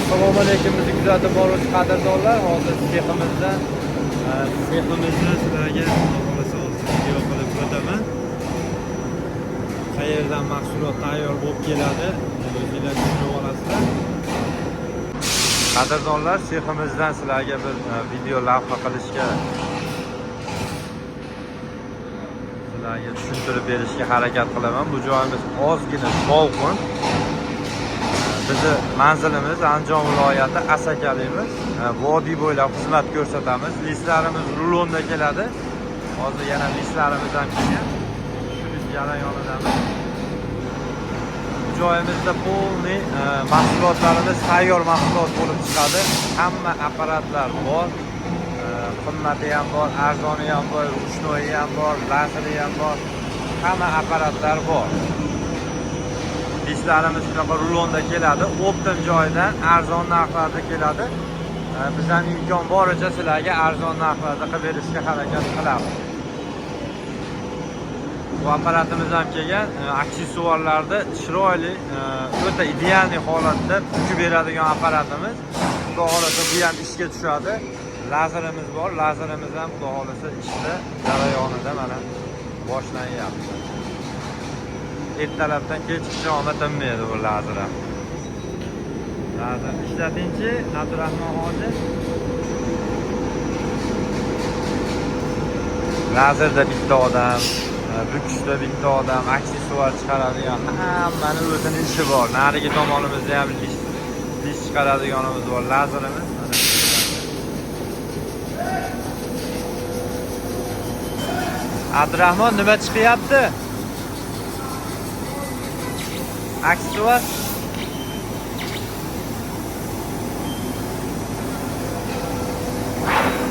Assalomu alaykum, bizni kuzatib boruvchi qadrdonlar. Hozir seximizda seximizni sizlarga xohlasa video qilib o'taman. Qayerdan mahsulot tayyor bo'lib keladi, o'zingizlar tushunib olasizlar. Qadrdonlar, seximizdan sizlarga bir video lavha qilishga, sizlarga tushuntirib berishga harakat qilaman. Bu joyimiz ozgina shovqin. Bizi manzilimiz Andijon viloyati Asakalimiz. Vodiy bo'ylab xizmat ko'rsatamiz. Listlarimiz rulonda keladi. Hozir yana listlarimiz ham kelgan. Shu jarayonidamiz. Bu joyimizda polniy mahsulotlarimiz tayyor mahsulot bo'lib chiqadi. Hamma apparatlar bor. Qimmati ham bor, arzoni ham bor, ruchnoyi ham bor, lazeri ham bor. Hamma apparatlar bor. Ishlarimiz shunaqa rulonda keladi, optim joydan arzon narxlarda keladi. Biz ham imkon boricha sizlarga arzon narxlarda qilib berishga harakat qilamiz. Bu apparatimiz ham kelgan, aksessuarlarda chiroyli, o'ta ideal holatda kuch beradigan apparatimiz. Xudo xolasa bu ham ishga tushadi. Lazerimiz bor, lazerimiz ham xudo xolasa ishda jarayonida mana boshlanyapti. Ertalabdan kechgacha omad tinmaydi bu lazer ham. Lazer ishlatinchi Abdurahmon hoji. Lazerda bitta odam, bukishda bitta odam, aksessuar chiqaradigan hammani o'zining ishi bor. Narigi tomonimizda ham ish chiqaradiganimiz bor, lazerimiz. Abdurahmon, nima chiqyapti? Aksessuar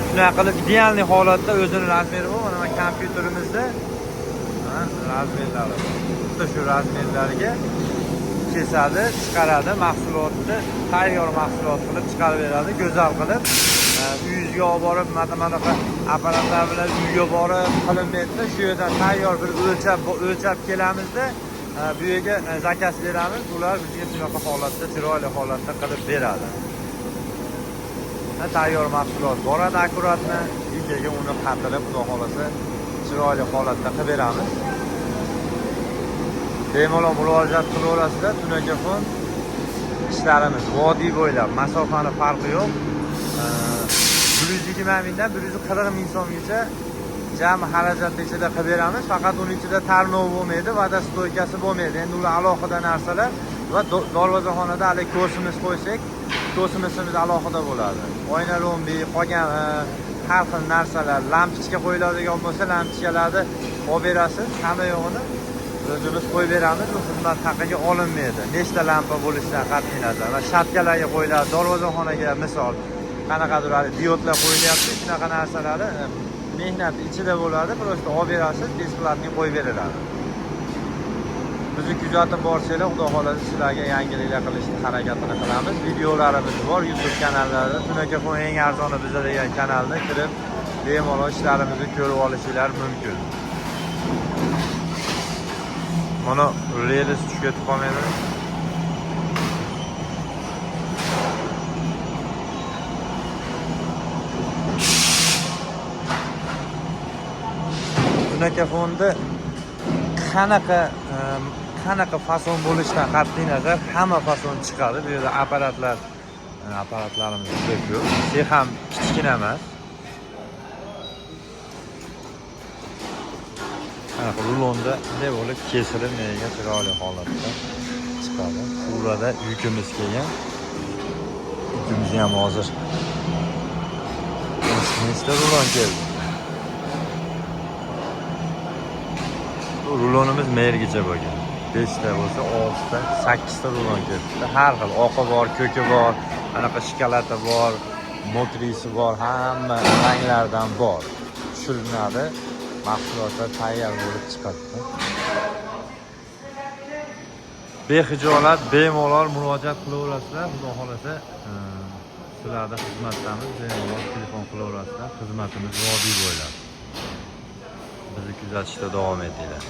shunday qilib ideal holatda o'zini razmeri bor. Mana kompyuterimizda razmerlari bor. Xuddi shu razmerlarga kesadi, chiqaradi, mahsulotni tayyor mahsulot qilib chiqarib beradi, go'zal qilib. Uyingizga olib borib, mana apparatlar bilan uyga borib qilinmaydi. Shu yerdan tayyor bir o'lchab kelamizda bu yerga zakaz beramiz. Ular bizga shunaqa holatda, chiroyli holatda qilib beradi. Tayyor mahsulot boradi, akkuratni ichiga uni qatirib, xudo xolasa chiroyli holatda qilib beramiz. Bemalol murojaat qilaverasizlar. Tunakafon ishlarimiz vodiy bo'ylab, masofani farqi yo'q. 120 mingdan 140 ming so'mgacha jami xarajat ichida qilib beramiz. Faqat uning ichida tarnov bo'lmaydi, va'da stoykasi bo'lmaydi. Endi ular alohida narsalar va darvozaxonada hali kosimiz qo'ysak, kosimimiz alohida bo'ladi. Oyna rombi, qolgan har xil narsalar, lampochka qo'yiladigan bo'lsa, lampochkalarni olib berasiz. Hamma yo'g'ini o'zimiz qo'yib beramiz. Bu xizmat haqiga olinmaydi. Nechta lampa bo'lishidan qat'iy nazar. Va shatkalarga qo'yiladi, darvozaxonaga misol qanaqadir diodlar qo'yilyapti. Shunaqa narsalarni mehnat ichida bo'ladi, prosta olib berasiz, besplatni qo'yib beriladi. Bizni kuzatib borsanglar, xudo xolasa sizlarga yangiliklar qilishni harakatini qilamiz. Videolarimiz bor YouTube kanallarida. Tunakafon eng arzoni bizda degan kanalni kirib, bemalol ishlarimizni ko'rib olishinglar mumkin. Mana relis tushib ketib qolmaydimi? Tunakafonda qanaqa fason bo'lishidan qat'iy nazar hamma fason chiqadi. Bu yerda apparatlarimiz ko'p. Sex ham kichkina emas. Qanaqa rulonda bunday bo'lib kesilib, menga chiroyli holatda chiqadi. Burada yukimiz kelgan. Yukimiz ham hozir. Nechta rulon keldi? Rulonimiz mergicha bo'lgan. 5 ta bo'lsa, 6 ta, 8 ta rulon keldi. Har xil oqi bor, ko'ki bor, anaqa shokoladi bor, motrisi bor, hamma ranglardan bor. Tushiriladi, mahsulotlar tayyor bo'lib chiqadi. Behijolat, bemalol murojaat qilaverasizlar. Xudo xolasa sizlarga xizmatdamiz. Bemalol telefon qilaverasizlar. Xizmatimiz vodiy bo'ylab. Bizni kuzatishda davom etinglar.